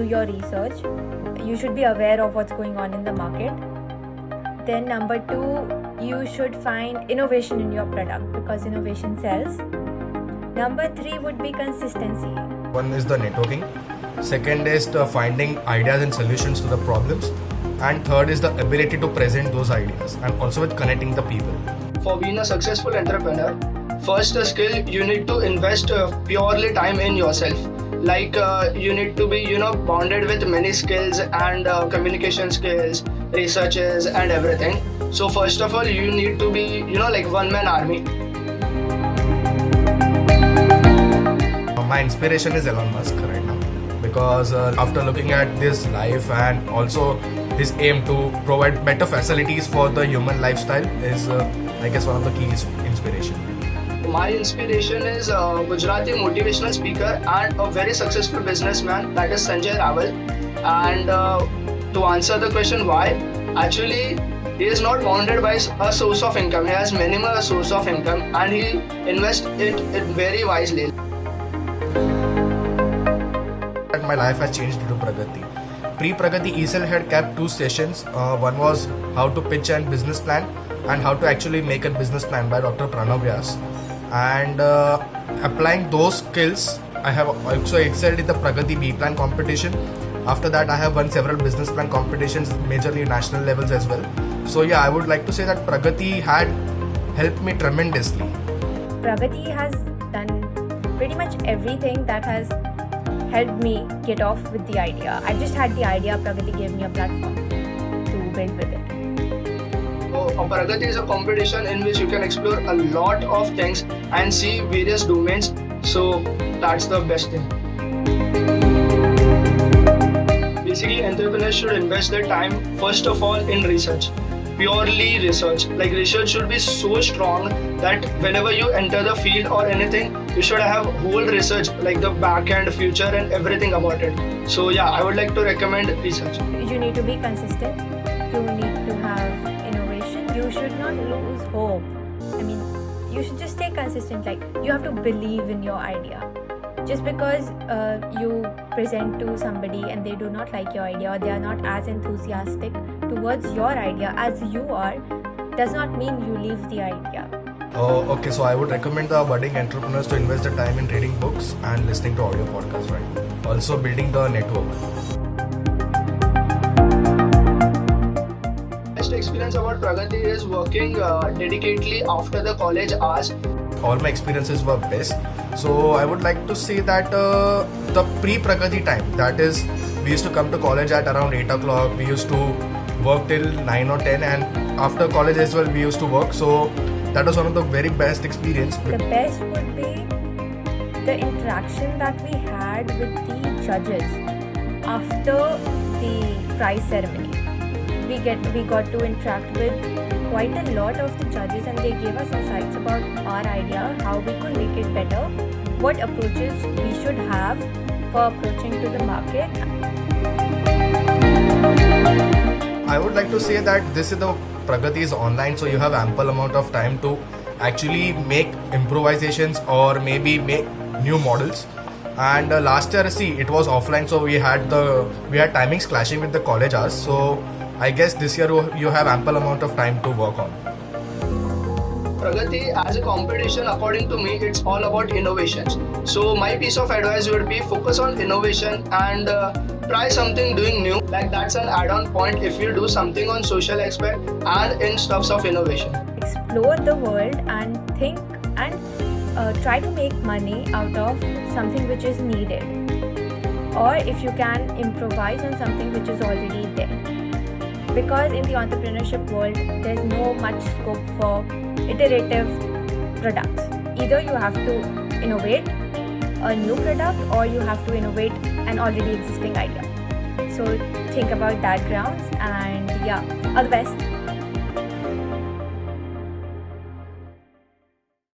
do your research. You should be aware of what's going on in the market. Then number 2, you should find innovation in your product because innovation sells. Number 3 would be consistency. One is the networking. Second is the finding ideas and solutions to the problems. And third is the ability to present those ideas and also with connecting the people. For being a successful entrepreneur, first skill you need to invest purely time in yourself. Like you need to be bonded with many skills and communication skills, researches and everything. So first of all you need to be like one-man army. My inspiration is Elon Musk right now because after looking at this life and also his aim to provide better facilities for the human lifestyle is I guess one of the key inspiration. My inspiration is a Gujarati motivational speaker and a very successful businessman, that is Sanjay Raval. And to answer the question why, actually he is not bounded by a source of income. He has minimal source of income and he invests it very wisely. My life has changed due to Pragati. Pre-Pragati ESL had kept 2 sessions. One was how to pitch and business plan and how to actually make a business plan by Dr. Pranav Vyas. And applying those skills, I have also excelled in the Pragati B-Plan competition. After that, I have won several business plan competitions, majorly national levels as well. So yeah, I would like to say that Pragati had helped me tremendously. Pragati has done pretty much everything that has helped me get off with the idea. I just had the idea, Pragati gave me a platform to build with it. Pragati is a competition in which you can explore a lot of things and see various domains. So that's the best thing. Basically, entrepreneurs should invest their time first of all in research. Purely research. Like research should be so strong that whenever you enter the field or anything, you should have whole research, like the back end, future and everything about it. So yeah, I would like to recommend research. You need to be consistent. You need to have innovation. You should not lose hope. I mean, you should just stay consistent. Like you have to believe in your idea. Just because you present to somebody and they do not like your idea or they are not as enthusiastic towards your idea as you are, does not mean you leave the idea. Oh, okay. So I would recommend the budding entrepreneurs to invest the time in reading books and listening to audio podcasts, right? Also building the network. Best experience about Pragati is working dedicatedly after the college hours. All my experiences were best. So I would like to say that the pre-Pragati time, that is, we used to come to college at around 8 o'clock. We used to work till 9 or 10 and after college as well we used to work. So that was one of the very best experience. The best would be the interaction that we had with the judges after the prize ceremony. We got to interact with quite a lot of the judges and they gave us insights about our idea, how we could make it better, what approaches we should have for approaching to the market. I would like to say that this is the Pragati is online, so you have ample amount of time to actually make improvisations or maybe make new models. And last year, see, it was offline, so we had timings clashing with the college hours. So I guess this year you have ample amount of time to work on. Pragati as a competition, according to me, it's all about innovations. So my piece of advice would be focus on innovation and try something doing new. Like that's an add-on point if you do something on social aspect and in stuffs of innovation. Explore the world and think and try to make money out of something which is needed. Or if you can, improvise on something which is already there. Because in the entrepreneurship world, there's no much scope for iterative products. Either you have to innovate a new product or you have to innovate an already existing idea. So think about that grounds and yeah, all the best.